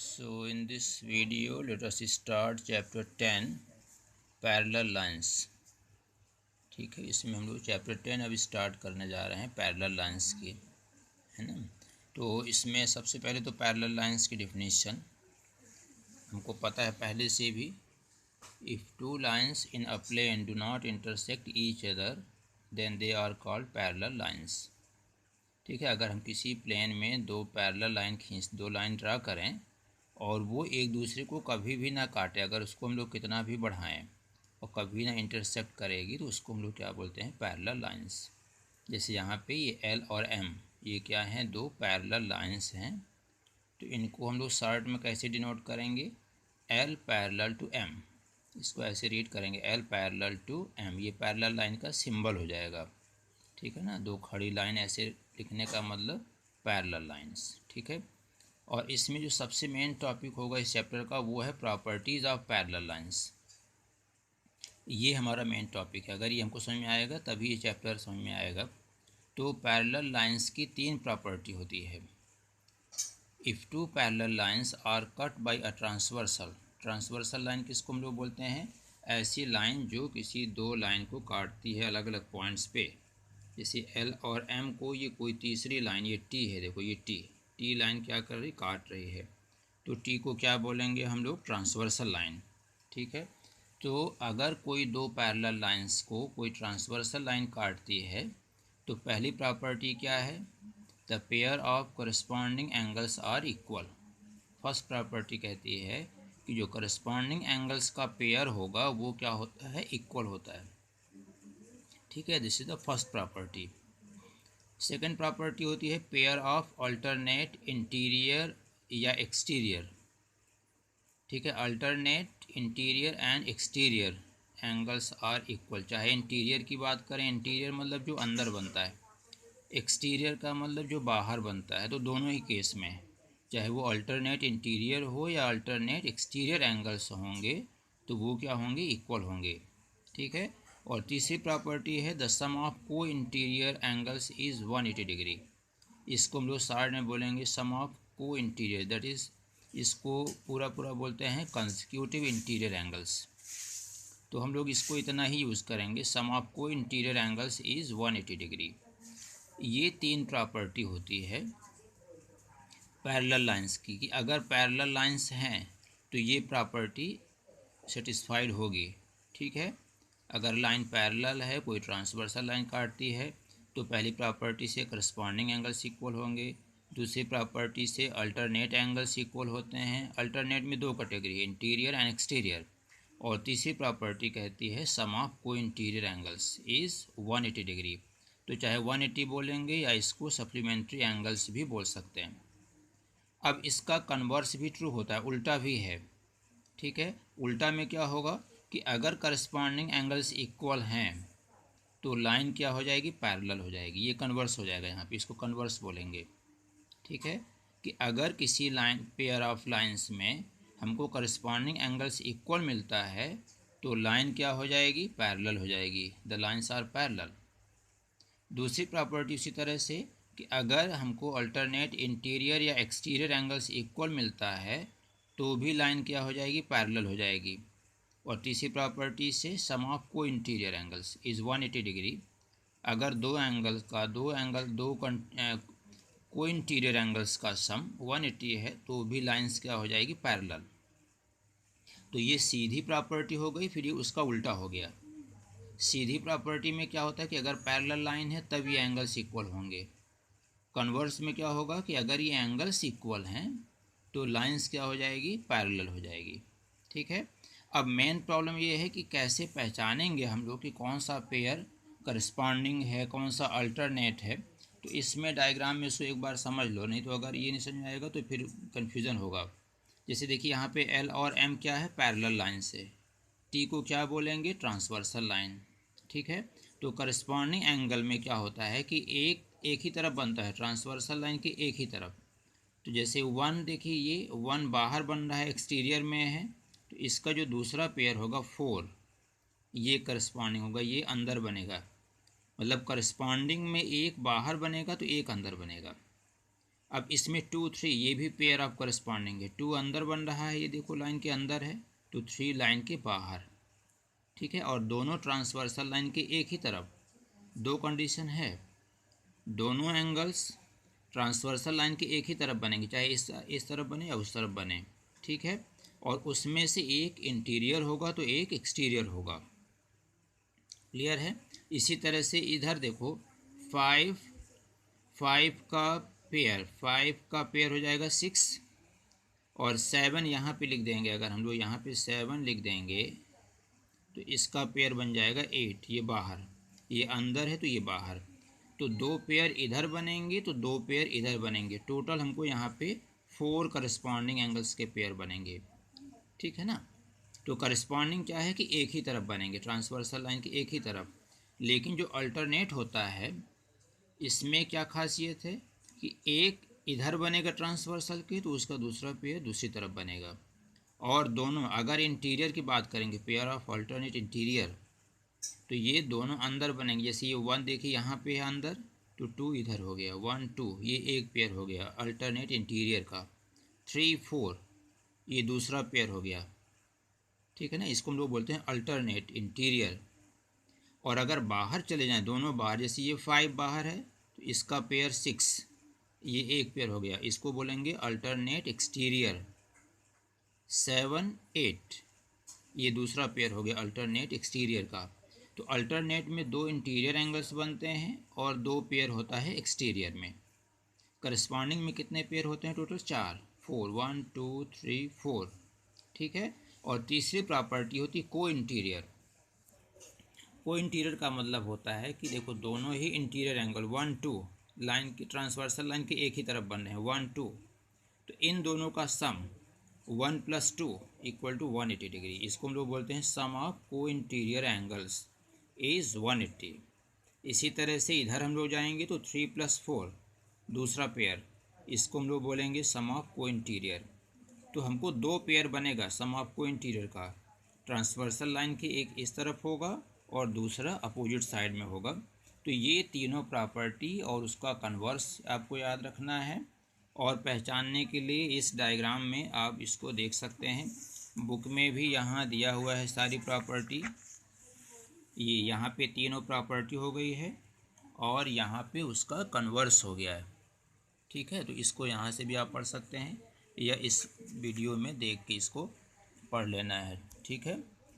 So in this video let us start chapter 10 parallel lines। ठीक है, इसमें हम लोग चैप्टर 10 अभी स्टार्ट करने जा रहे हैं पैरेलल लाइंस की, है ना। तो इसमें सबसे पहले तो पैरेलल लाइंस की डेफिनेशन हमको पता है पहले से भी। If two lines in a plane do not intersect each other then they are called parallel lines. ठीक है, अगर हम किसी प्लेन में दो पैरेलल लाइन दो लाइन ड्रा करें और वो एक दूसरे को कभी भी ना काटे, अगर उसको हम लोग कितना भी बढ़ाएं और कभी ना इंटरसेक्ट करेगी, तो उसको हम लोग क्या बोलते हैं, पैरेलल लाइंस। जैसे यहाँ पे ये एल और एम, ये क्या हैं, दो पैरेलल लाइंस हैं। तो इनको हम लोग शॉर्ट में कैसे डिनोट करेंगे, एल पैरेलल टू एम। इसको ऐसे रीड करेंगे, एल पैरेलल टू एम। ये पैरेलल लाइन का सिंबल हो जाएगा। ठीक है ना, दो खड़ी लाइन ऐसे लिखने का मतलब पैरेलल लाइंस। ठीक है, और इसमें जो सबसे मेन टॉपिक होगा इस चैप्टर का वो है प्रॉपर्टीज़ ऑफ पैरेलल लाइंस। ये हमारा मेन टॉपिक है। अगर ये हमको समझ में आएगा तभी ये चैप्टर समझ में आएगा। तो पैरेलल लाइंस की तीन प्रॉपर्टी होती है। If two parallel lines are cut by a transversal, transversal line किसको हम लोग बोलते हैं, ऐसी लाइन जो किसी दो लाइन को काटती है अलग अलग पॉइंट्स पे। जैसे एल और एम को ये कोई तीसरी लाइन, ये टी है, देखो ये टी लाइन क्या कर रही, काट रही है। तो टी को क्या बोलेंगे हम लोग, ट्रांसवर्सल लाइन। ठीक है, तो अगर कोई दो पैरेलल लाइंस को कोई ट्रांसवर्सल लाइन काटती है तो पहली प्रॉपर्टी क्या है, the pair of corresponding angles are equal. First property कहती है कि जो करस्पॉन्डिंग एंगल्स का पेयर होगा वो क्या होता है, इक्वल होता है। ठीक है, this is the first property. Second property होती है पेयर ऑफ अल्टरनेट इंटीरियर या एक्सटीरियर। ठीक है, alternate interior and exterior angles are equal. चाहे इंटीरियर की बात करें, इंटीरियर मतलब जो अंदर बनता है, एक्सटीरियर का मतलब जो बाहर बनता है, तो दोनों ही केस में चाहे वो अल्टरनेट इंटीरियर हो या अल्टरनेट एक्सटीरियर एंगल्स होंगे तो वो क्या होंगे, इक्वल होंगे। ठीक है, और तीसरी प्रॉपर्टी है द सम ऑफ को इंटीरियर एंगल्स इज़ 180 डिग्री। इसको हम लोग शॉर्ट में बोलेंगे सम ऑफ को इंटीरियर, दैट इज़ इसको पूरा पूरा बोलते हैं कंसेक्यूटिव इंटीरियर एंगल्स। तो हम लोग इसको इतना ही यूज़ करेंगे, सम ऑफ को इंटीरियर एंगल्स इज़ 180 डिग्री। ये तीन प्रॉपर्टी होती है पैरेलल लाइंस की, कि अगर पैरेलल लाइंस हैं तो ये प्रॉपर्टी सेटिस्फाइड होगी। ठीक है, अगर लाइन पैरेलल है, कोई ट्रांसवर्सल लाइन काटती है, तो पहली प्रॉपर्टी से करस्पॉन्डिंग एंगल्स इक्वल होंगे, दूसरी प्रॉपर्टी से अल्टरनेट एंगल्स इक्वल होते हैं। अल्टरनेट में दो कैटेगरी, इंटीरियर एंड एक्सटीरियर। और तीसरी प्रॉपर्टी कहती है सम ऑफ को इंटीरियर एंगल्स इज़ 180 डिग्री। तो चाहे 180 बोलेंगे या इसको सप्लीमेंट्री एंगल्स भी बोल सकते हैं। अब इसका कन्वर्स भी ट्रू होता है, उल्टा भी है। ठीक है, उल्टा में क्या होगा कि अगर करस्पॉन्डिंग एंगल्स इक्वल हैं तो लाइन क्या हो जाएगी, पैरेलल हो जाएगी। ये कन्वर्स हो जाएगा, यहाँ पे इसको कन्वर्स बोलेंगे। ठीक है, कि अगर किसी लाइन पेयर ऑफ लाइंस में हमको करस्पॉन्डिंग एंगल्स इक्वल मिलता है तो लाइन क्या हो जाएगी, पैरेलल हो जाएगी, द लाइंस आर पैरेलल। दूसरी प्रॉपर्टी उसी तरह से कि अगर हमको अल्टरनेट इंटीरियर या एक्सटीरियर एंगल्स इक्वल मिलता है तो भी लाइन क्या हो जाएगी, पैरेलल हो जाएगी। और तीसरी प्रॉपर्टी से सम ऑफ को इंटीरियर एंगल्स इज़ 180 डिग्री। अगर दो को इंटीरियर एंगल्स का सम 180 है तो भी लाइंस क्या हो जाएगी, पैरेलल। तो ये सीधी प्रॉपर्टी हो गई, फिर ये उसका उल्टा हो गया। सीधी प्रॉपर्टी में क्या होता है कि अगर पैरेलल लाइन है तब ये एंगल्स इक्वल होंगे। कन्वर्स में क्या होगा कि अगर ये एंगल्स इक्वल हैं तो लाइंस क्या हो जाएगी, पैरेलल हो जाएगी। ठीक है, अब मेन प्रॉब्लम ये है कि कैसे पहचानेंगे हम लोग कि कौन सा पेयर करस्पॉन्डिंग है, कौन सा अल्टरनेट है। तो इसमें डायग्राम में इसको एक बार समझ लो, नहीं तो अगर ये नहीं समझ में आएगा तो फिर कन्फ्यूज़न होगा। जैसे देखिए यहाँ पे एल और एम क्या है, पैरेलल लाइन से। टी को क्या बोलेंगे, ट्रांसवर्सल लाइन। ठीक है, तो करस्पॉन्डिंग एंगल में क्या होता है कि एक ही तरफ बनता है, ट्रांसवर्सल लाइन की एक ही तरफ। तो जैसे 1 देखिए, ये 1 बाहर बन रहा है, एक्सटीरियर में है, तो इसका जो दूसरा पेयर होगा 4, ये करस्पॉन्डिंग होगा, ये अंदर बनेगा। मतलब करस्पॉन्डिंग में एक बाहर बनेगा तो एक अंदर बनेगा। अब इसमें 2 3 ये भी पेयर ऑफ करस्पॉन्डिंग है। 2 अंदर बन रहा है, ये देखो लाइन के अंदर है, तो 3 लाइन के बाहर। ठीक है, और दोनों ट्रांसवर्सल लाइन के एक ही तरफ। दो कंडीशन है, दोनों एंगल्स ट्रांसवर्सल लाइन के एक ही तरफ बनेंगे, चाहे इस तरफ बने या उस तरफ बने। ठीक है, और उसमें से एक इंटीरियर होगा तो एक एक्सटीरियर होगा। क्लियर है। इसी तरह से इधर देखो 5 5 का पेयर हो जाएगा 6, और 7 यहाँ पे लिख देंगे। अगर हम लोग यहाँ पे 7 लिख देंगे तो इसका पेयर बन जाएगा 8। ये बाहर, ये अंदर है तो ये बाहर। तो 2 पेयर इधर बनेंगे तो 2 पेयर इधर बनेंगे। टोटल हमको यहाँ पे 4 करस्पॉन्डिंग एंगल्स के पेयर बनेंगे। ठीक है ना। तो करस्पॉन्डिंग क्या है कि एक ही तरफ बनेंगे, ट्रांसवर्सल लाइन के एक ही तरफ। लेकिन जो अल्टरनेट होता है इसमें क्या खासियत है कि एक इधर बनेगा ट्रांसवर्सल के तो उसका दूसरा पेयर दूसरी तरफ बनेगा। और दोनों, अगर इंटीरियर की बात करेंगे, पेयर ऑफ अल्टरनेट इंटीरियर, तो ये दोनों अंदर बनेंगे। जैसे ये 1 देखिए यहाँ पे है अंदर, तो 2 इधर हो गया, 1 2 ये एक पेयर हो गया अल्टरनेट इंटीरियर का। 3 4 ये दूसरा पेयर हो गया। ठीक है ना, इसको हम लोग बोलते हैं अल्टरनेट इंटीरियर। और अगर बाहर चले जाएं, दोनों बाहर, जैसे ये 5 बाहर है तो इसका पेयर 6, ये एक पेयर हो गया, इसको बोलेंगे अल्टरनेट एक्सटीरियर। 7 8 ये दूसरा पेयर हो गया अल्टरनेट एक्सटीरियर का। तो अल्टरनेट में 2 इंटीरियर एंगल्स बनते हैं और 2 पेयर होता है एक्सटीरियर में। करस्पॉन्डिंग में कितने पेयर होते हैं टोटल? 4 4 1 2 3 4। ठीक है, और तीसरी प्रॉपर्टी होती है को इंटीरियर। को इंटीरियर का मतलब होता है कि देखो दोनों ही इंटीरियर एंगल 1 2 लाइन की, ट्रांसवर्सल लाइन के एक ही तरफ बन रहे हैं 1 2, तो इन दोनों का सम 1 + 2 = 180 डिग्री। इसको हम लोग बोलते हैं सम ऑफ को इंटीरियर एंगल्स इज़ 180। इसी तरह से इधर हम लोग जाएंगे तो 3 + 4 दूसरा पेयर, इसको हम लोग बोलेंगे सम ऑफ को इंटीरियर। तो हमको 2 पेयर बनेगा सम ऑफ को इंटीरियर का। ट्रांसवर्सल लाइन के एक इस तरफ होगा और दूसरा अपोजिट साइड में होगा। तो ये तीनों प्रॉपर्टी और उसका कन्वर्स आपको याद रखना है। और पहचानने के लिए इस डायग्राम में आप इसको देख सकते हैं, बुक में भी यहाँ दिया हुआ है सारी प्रॉपर्टी। ये यहाँ पे तीनों प्रॉपर्टी हो गई है और यहाँ पे उसका कन्वर्स हो गया है। ठीक है, तो इसको यहाँ से भी आप पढ़ सकते हैं या इस वीडियो में देख के इसको पढ़ लेना है। ठीक है।